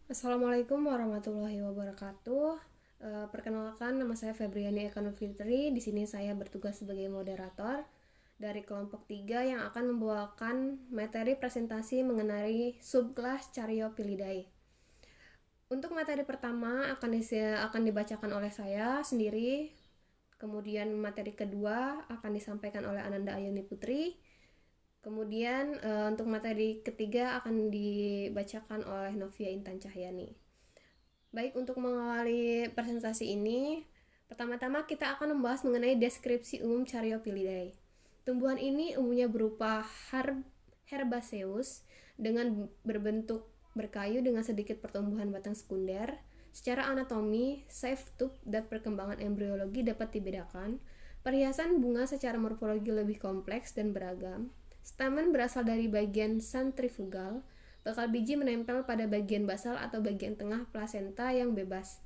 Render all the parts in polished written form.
Assalamualaikum warahmatullahi wabarakatuh. Perkenalkan, nama saya Febriani Eka Fitri. Di sini saya bertugas sebagai moderator dari kelompok 3 yang akan membawakan materi presentasi mengenai subkelas Chariophylidae. Untuk materi pertama akan dibacakan oleh saya sendiri. Kemudian materi kedua akan disampaikan oleh Ananda Ayuni Putri. Kemudian untuk materi ketiga akan dibacakan oleh Novia Intan Cahyani. Baik, untuk mengawali presentasi ini, pertama-tama kita akan membahas mengenai deskripsi umum Chariophylidae. Tumbuhan ini umumnya berupa herbaceous dengan berbentuk berkayu dengan sedikit pertumbuhan batang sekunder. Secara anatomi, shaft tube dan perkembangan embriologi dapat dibedakan. Perhiasan bunga secara morfologi lebih kompleks dan beragam. Stamen berasal dari bagian centrifugal. Bakal biji menempel pada bagian basal atau bagian tengah plasenta yang bebas.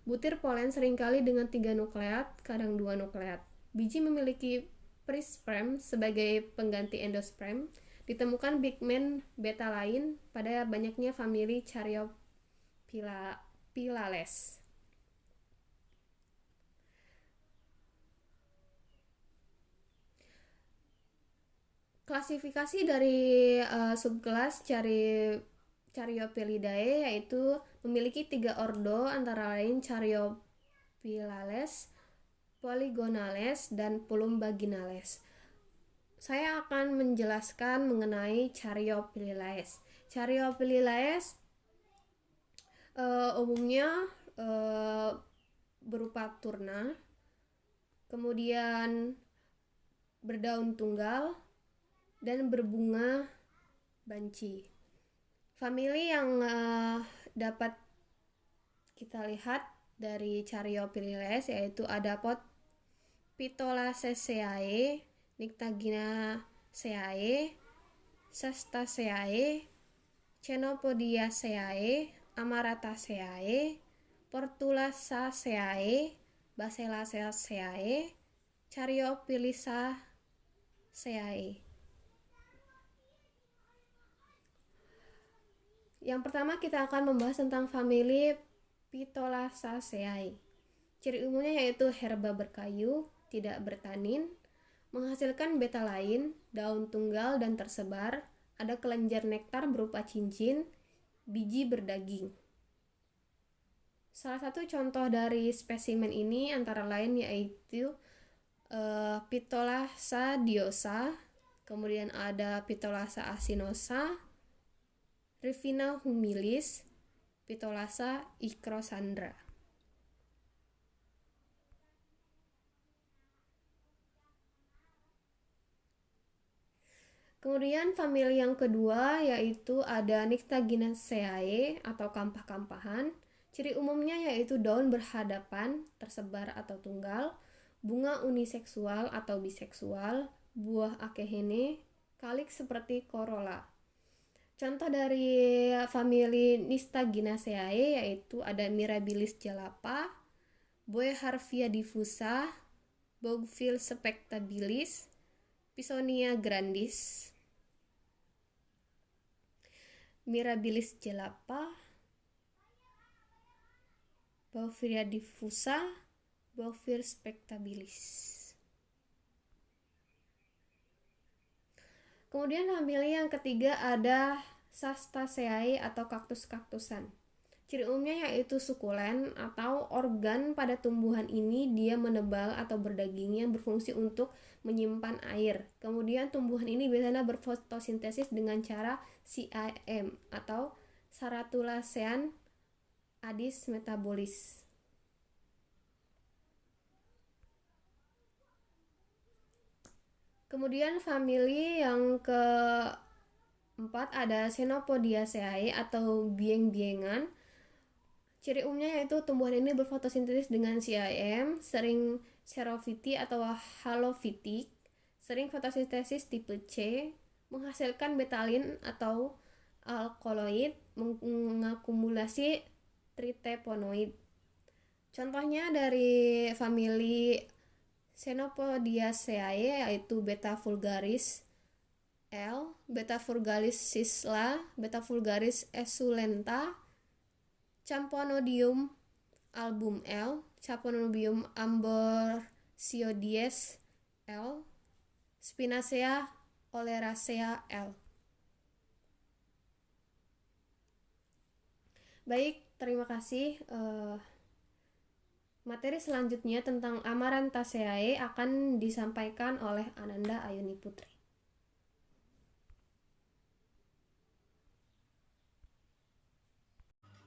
Butir polen seringkali dengan 3 nukleat, kadang 2 nukleat. Biji memiliki perisperm sebagai pengganti endosperm. Ditemukan pigmen beta lain pada banyaknya famili Chariophyllales. Klasifikasi dari subkelas Chariophylidae yaitu memiliki 3 ordo, antara lain Chariophyllales, Polygonales, dan Plumbaginales. Saya akan menjelaskan mengenai Chariophyllales. Chariophyllales umumnya berupa turna, kemudian berdaun tunggal, dan berbunga banci. Famili yang dapat kita lihat dari Chariophyllales yaitu ada Phytolaceae, Nyctaginaceae, Sastaceae, Chenopodiaceae, Amarataceae, Portulaceae, Basellaceae, Chariophyllaceae. Yang pertama kita akan membahas tentang famili Phytolaceae. Ciri umumnya yaitu herba berkayu, tidak bertanin, menghasilkan beta lain, daun tunggal dan tersebar, ada kelenjar nektar berupa cincin, biji berdaging. Salah satu contoh dari spesimen ini antara lain yaitu Phytolacea diosa, kemudian ada Phytolacea acinosa, Rivina humilis, Phytolacea icrosandra. Kemudian famili yang kedua yaitu ada Nyctaginaceae atau kampah-kampahan. Ciri umumnya yaitu daun berhadapan, tersebar atau tunggal, bunga uniseksual atau biseksual, buah akehene, kaliks seperti corolla. Contoh dari famili Nyctaginaceae yaitu ada Mirabilis jalapa, Boeharvia diffusa, Bougainvillea spectabilis, Pisonia grandis, Mirabilis jalapa, Bougainvillea diffusa, Bougainvillea spectabilis. Kemudian famili yang ketiga ada Sastaceae atau kaktus-kaktusan. Ciri umumnya yaitu sukulen atau organ pada tumbuhan ini dia menebal atau berdaging yang berfungsi untuk menyimpan air. Kemudian tumbuhan ini biasanya berfotosintesis dengan cara CIM atau Caratulacean adis metabolis. Kemudian famili yang keempat ada Chenopodiaceae atau bieng-biengan. Ciri umumnya yaitu tumbuhan ini berfotosintesis dengan CIM, sering xerophytic atau halophytic, sering fotosintesis tipe C, menghasilkan betalin atau alkaloid, mengakumulasi triterpenoid. Contohnya dari famili Chenopodiaceae yaitu Beta vulgaris L, Beta vulgaris sisla, Beta vulgaris esculenta, Champonidium album L, Champonidium ambrosiodies L, Spinacea oleracea L. Baik, terima kasih. Materi selanjutnya tentang Amarantaceae akan disampaikan oleh Ananda Ayuni Putri.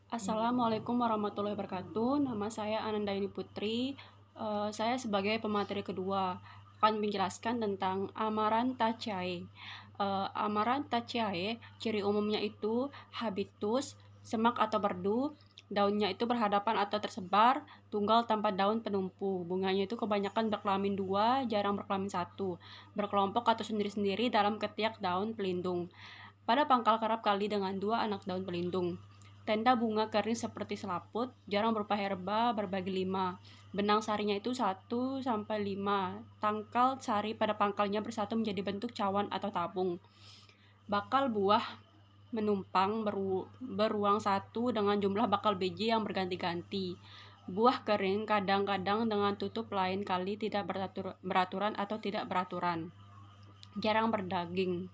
Assalamualaikum warahmatullahi wabarakatuh. Nama saya Ananda Ayuni Putri. Saya sebagai pemateri kedua akan menjelaskan tentang Amarantaceae. Amarantaceae ciri umumnya itu habitus, semak atau berdu. Daunnya itu berhadapan atau tersebar, tunggal tanpa daun penumpu. Bunganya itu kebanyakan berkelamin 2, jarang berkelamin 1. Berkelompok atau sendiri-sendiri dalam ketiak daun pelindung. Pada pangkal kerap kali dengan 2 anak daun pelindung. Tenda bunga kering seperti selaput, jarang berupa herba, berbagi 5. Benang sarinya itu 1-5. Tangkal sari pada pangkalnya bersatu menjadi bentuk cawan atau tabung. Bakal buah menumpang beruang 1 dengan jumlah bakal biji yang berganti-ganti. Buah kering kadang-kadang dengan tutup, lain kali tidak beraturan atau tidak beraturan. Jarang berdaging.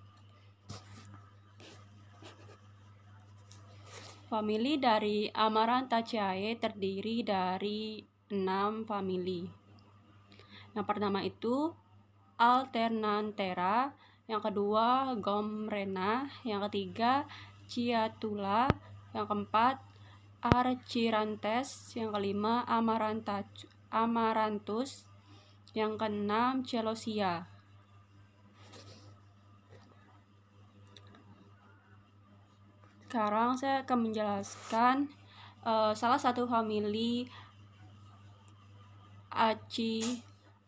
Famili dari Amarantaceae terdiri dari 6 famili. Yang pertama itu Alternanthera, yang kedua Gomrena, yang ketiga Ciatula, yang keempat Archirantes, yang kelima Amaranthus, yang keenam Celosia. Sekarang saya akan menjelaskan salah satu famili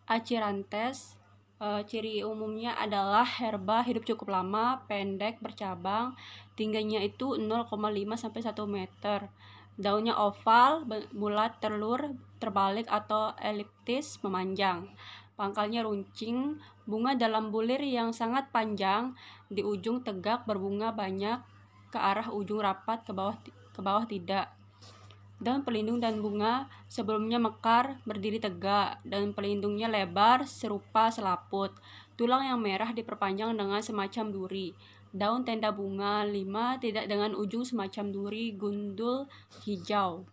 Archirantes. Ciri umumnya adalah herba, hidup cukup lama, pendek, bercabang, tingginya itu 0,5-1 meter. Daunnya oval, bulat, telur, terbalik atau eliptis, memanjang. Pangkalnya runcing, bunga dalam bulir yang sangat panjang, di ujung tegak berbunga banyak, ke arah ujung rapat, ke bawah tidak. Daun pelindung dan bunga sebelumnya mekar, berdiri tegak. Daun pelindungnya lebar, serupa selaput. Tulang yang merah diperpanjang dengan semacam duri. Daun tenda bunga 5 tidak dengan ujung semacam duri, gundul, hijau.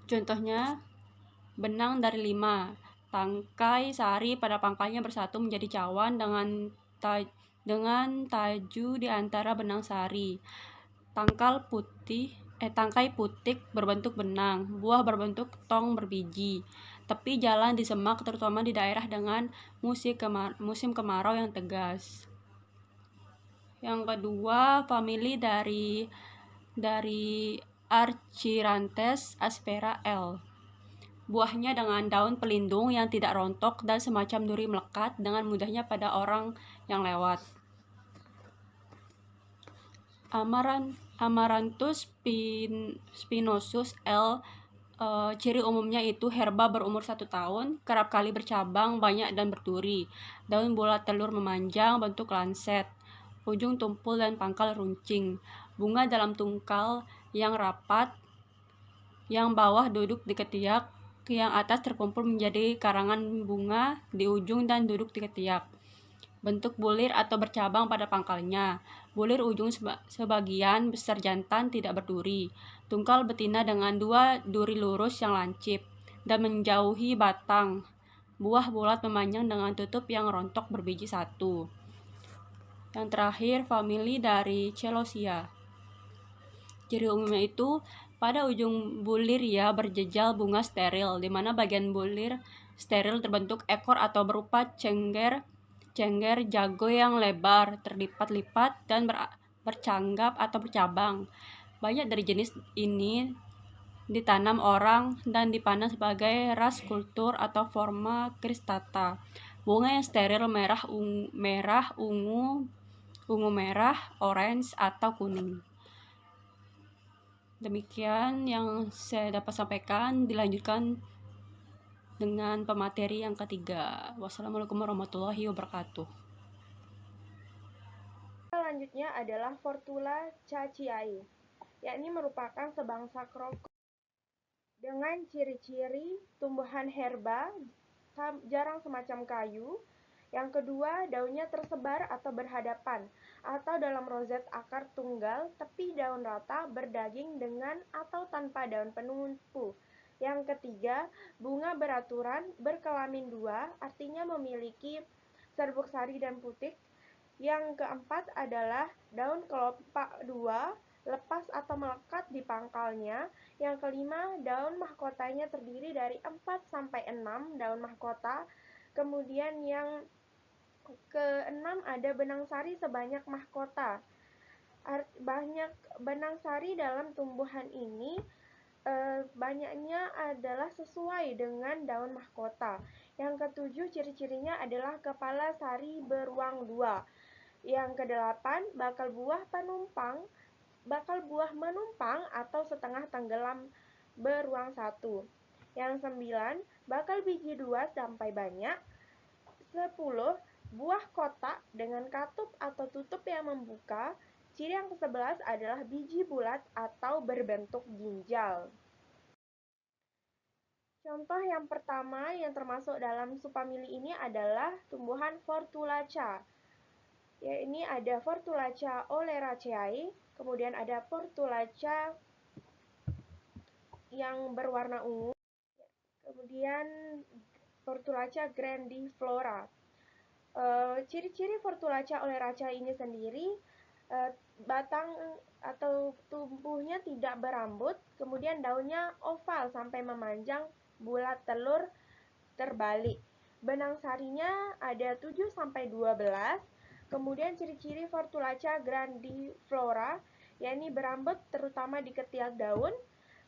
Contohnya, benang dari 5. Tangkai sari pada pangkalnya bersatu menjadi cawan dengan taju di antara benang sari. Tangkai putik berbentuk benang, buah berbentuk tong berbiji. Tepi jalan di semak, terutama di daerah dengan musim kemarau yang tegas. Yang kedua, famili dari Archirantes aspera L. Buahnya dengan daun pelindung yang tidak rontok dan semacam duri melekat dengan mudahnya pada orang yang lewat. Amaranthus spinosus L. Ciri umumnya itu herba berumur 1 tahun, kerap kali bercabang, banyak dan berduri. Daun bulat telur memanjang, bentuk lanset. Ujung tumpul dan pangkal runcing. Bunga dalam tungkal yang rapat, yang bawah duduk di ketiak, yang atas terkumpul menjadi karangan bunga di ujung dan duduk di ketiak. Bentuk bulir atau bercabang pada pangkalnya. Bulir ujung sebagian besar jantan, tidak berduri. Tungkal betina dengan 2 duri lurus yang lancip dan menjauhi batang. Buah bulat memanjang dengan tutup yang rontok berbiji 1. Yang terakhir, famili dari Celosia. Ciri umumnya itu pada ujung bulir ya berjejal bunga steril, di mana bagian bulir steril terbentuk ekor atau berupa cengger jago yang lebar, terlipat-lipat dan bercanggap atau bercabang. Banyak dari jenis ini ditanam orang dan dipandang sebagai ras kultur atau forma cristata. Bunga yang steril ungu merah, orange atau kuning. Demikian yang saya dapat sampaikan. Dilanjutkan dengan pemateri yang ketiga. Wassalamualaikum warahmatullahi wabarakatuh. Selanjutnya adalah Fortula caciai. yakni merupakan sebangsa krokod dengan ciri-ciri tumbuhan herba jarang semacam kayu. Yang kedua, daunnya tersebar atau berhadapan atau dalam roset akar tunggal, tepi daun rata, berdaging dengan atau tanpa daun penumpu. Yang ketiga, bunga beraturan, berkelamin dua, artinya memiliki serbuk sari dan putik. Yang keempat adalah daun kelopak dua, lepas atau melekat di pangkalnya. Yang kelima, daun mahkotanya terdiri dari 4 sampai 6 daun mahkota. Kemudian yang keenam ada benang sari sebanyak mahkota. Banyak benang sari dalam tumbuhan ini banyaknya adalah sesuai dengan daun mahkota. Yang ketujuh, ciri-cirinya adalah kepala sari beruang dua. Yang kedelapan, bakal buah menumpang atau setengah tenggelam beruang satu. Yang sembilan, bakal biji 2 sampai banyak. 10, buah kotak dengan katup atau tutup yang membuka. Ciri yang ke-11 adalah biji bulat atau berbentuk ginjal. Contoh yang pertama yang termasuk dalam subfamili ini adalah tumbuhan Portulaca. Ya, ini ada Portulaca oleracea, kemudian ada Portulaca yang berwarna ungu, kemudian Portulaca grandiflora. Ciri-ciri Portulaca oleracea ini sendiri, batang atau tumbuhnya tidak berambut, kemudian daunnya oval sampai memanjang, bulat telur terbalik. Benang sarinya ada 7 sampai 12. Kemudian ciri-ciri Portulaca grandiflora, yakni berambut terutama di ketiak daun.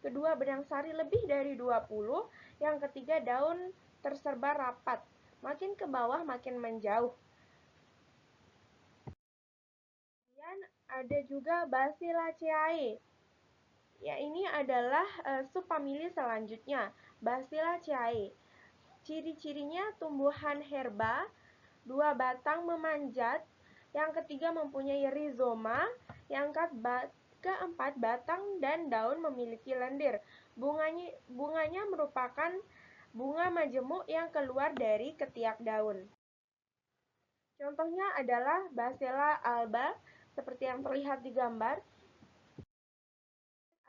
Kedua, benang sari lebih dari 20. Yang ketiga, daun tersebar rapat. Makin ke bawah makin menjauh. Kemudian ada juga Basilaceae. Ya, ini adalah subfamili selanjutnya, Basilaceae. Ciri-cirinya tumbuhan herba, 2 batang memanjat. Yang ketiga mempunyai rizoma. Yang keempat, batang dan daun memiliki lendir. Bunganya merupakan bunga majemuk yang keluar dari ketiak daun. Contohnya adalah Basella alba, seperti yang terlihat di gambar.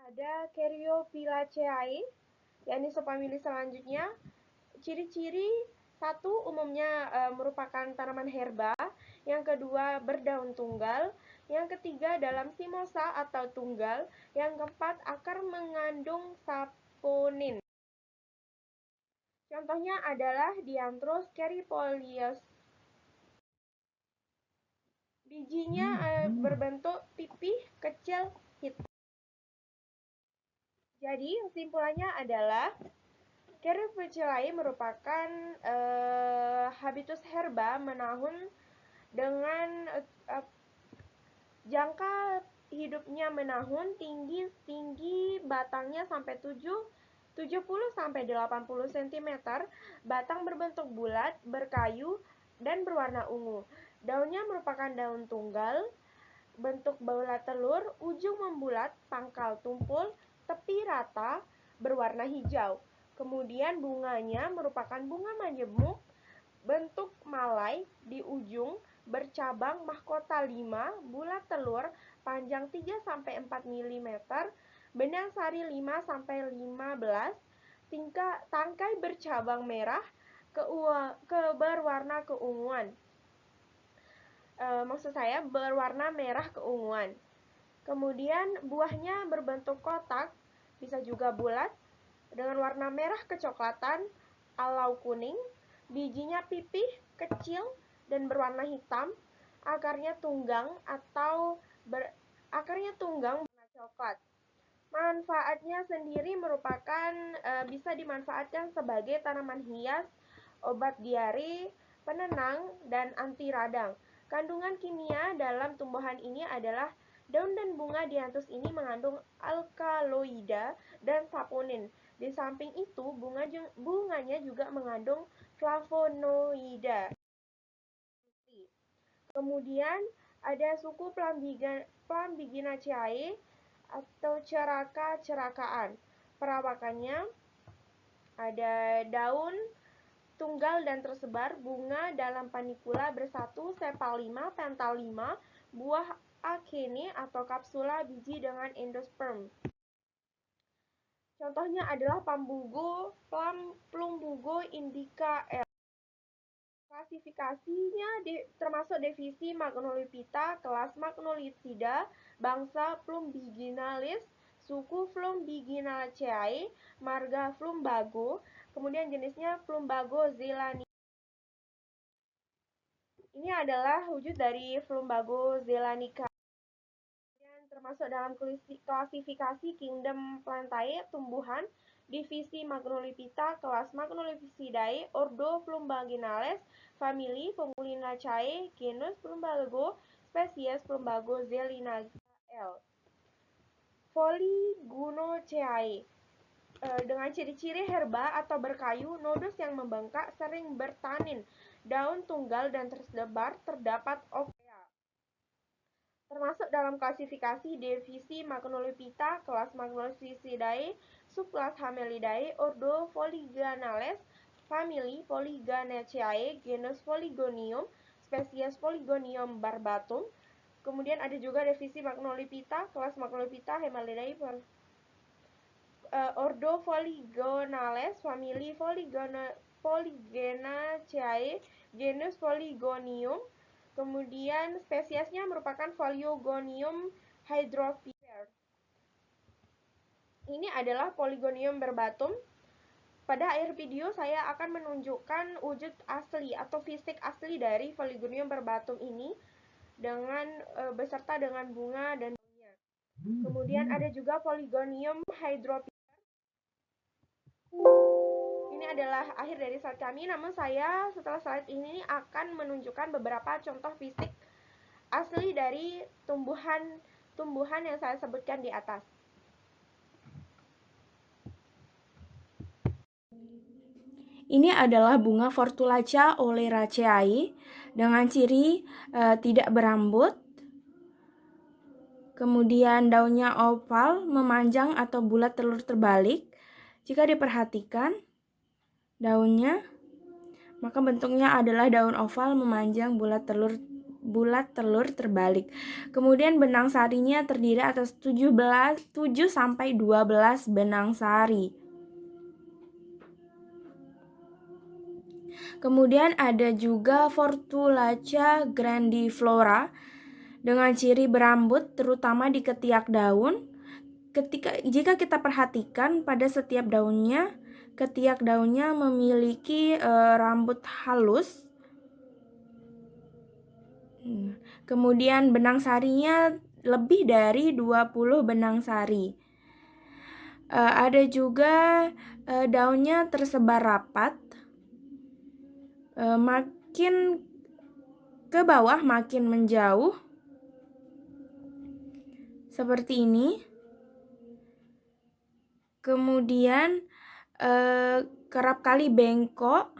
Ada Caryophyllaceae, yakni subfamili selanjutnya. Ciri-ciri satu, umumnya merupakan tanaman herba. Yang kedua, berdaun tunggal. Yang ketiga, dalam simosa atau tunggal. Yang keempat, akar mengandung saponin. Contohnya adalah Dianthus caryophyllus. Bijinya berbentuk pipih kecil hitam. Jadi, kesimpulannya adalah Caryophyllaceae merupakan habitus herba menahun dengan jangka hidupnya menahun, tinggi batangnya sampai 70 sampai 80 cm, batang berbentuk bulat, berkayu, dan berwarna ungu. Daunnya merupakan daun tunggal, bentuk bola telur, ujung membulat, pangkal tumpul, tepi rata, berwarna hijau. Kemudian bunganya merupakan bunga majemuk, bentuk malai di ujung, bercabang, mahkota 5, bulat telur, panjang 3 sampai 4 mm, benang sari 5 sampai 15, tangkai bercabang merah, berwarna keunguan. Maksud saya berwarna merah keunguan. Kemudian buahnya berbentuk kotak, bisa juga bulat, dengan warna merah kecoklatan, alau kuning. Bijinya pipih, kecil, dan berwarna hitam. Akarnya tunggang warna coklat. Manfaatnya sendiri merupakan bisa dimanfaatkan sebagai tanaman hias, obat diare, penenang, dan anti radang. Kandungan kimia dalam tumbuhan ini adalah daun dan bunga Dianthus ini mengandung alkaloida dan saponin. Di samping itu, bunganya juga mengandung flavonoida. Kemudian ada suku Plambiginaceae, atau ceraka-cerakaan. Perawakannya ada daun tunggal dan tersebar, bunga dalam panikula bersatu, sepal 5, pental 5, buah akene atau kapsula biji dengan endosperm. Contohnya adalah Plumbugo indica L. Klasifikasinya termasuk divisi Magnolipita, kelas Magnolipsida, bangsa Plumbiginalis, suku Plumbiginaceae, marga Plumbago, kemudian jenisnya Plumbago zelandii. Ini adalah wujud dari Plumbago zelandii. Termasuk dalam klasifikasi Kingdom Plantae, tumbuhan, divisi Magnolipita, kelas Magnolipsidae, ordo Plumbaginales, famili Plumulinaceae, genus Plumbago, spesies Plumbago zelandii L. Polygonoceae dengan ciri-ciri herba atau berkayu, nodus yang membengkak, sering bertanin, daun tunggal dan tersebar, terdapat opea. Termasuk dalam klasifikasi divisi Magnolipita, kelas Magnolipsidae, subkelas Hamelidae, ordo Polygonales, famili Polygoniaceae, genus Polygonium, spesies Polygonium barbatum. Kemudian ada juga divisi Magnolipita, kelas Magnolipita, Hamelidae, ordo Polygonales, famili Polygonaceae, genus Polygonium. Kemudian spesiesnya merupakan Polygonium hydrophylla. Ini adalah Polygonium barbatum. Pada akhir video saya akan menunjukkan wujud asli atau fisik asli dari Polygonium barbatum ini dengan beserta dengan bunga dan daunnya. Kemudian ada juga Polygonium hydrophylla. Ini adalah akhir dari slide kami, namun saya setelah slide ini akan menunjukkan beberapa contoh fisik asli dari tumbuhan yang saya sebutkan di atas. Ini adalah bunga Portulaca oleracea dengan ciri tidak berambut. Kemudian daunnya oval, memanjang atau bulat telur terbalik. Jika diperhatikan daunnya, maka bentuknya adalah daun oval memanjang bulat telur terbalik. Kemudian benang sarinya terdiri atas 7 sampai 12 benang sari. Kemudian ada juga Portulaca grandiflora dengan ciri berambut terutama di ketiak daun. Jika kita perhatikan pada setiap daunnya, ketiak daunnya memiliki rambut halus. Kemudian benang sarinya lebih dari 20 benang sari. Ada juga daunnya tersebar rapat. Makin ke bawah makin menjauh. Seperti ini. Kemudian kerap kali bengkok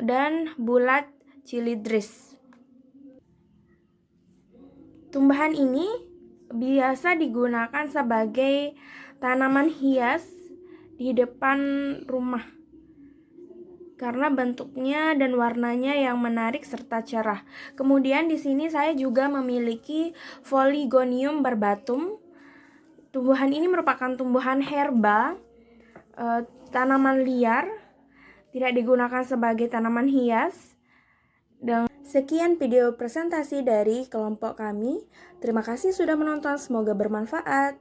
dan bulat cilindris. Tumbuhan ini biasa digunakan sebagai tanaman hias di depan rumah karena bentuknya dan warnanya yang menarik serta cerah. Kemudian di sini saya juga memiliki Polygonium barbatum. Tumbuhan ini merupakan tumbuhan herba, tanaman liar, tidak digunakan sebagai tanaman hias. Dan sekian video presentasi dari kelompok kami. Terima kasih sudah menonton, semoga bermanfaat.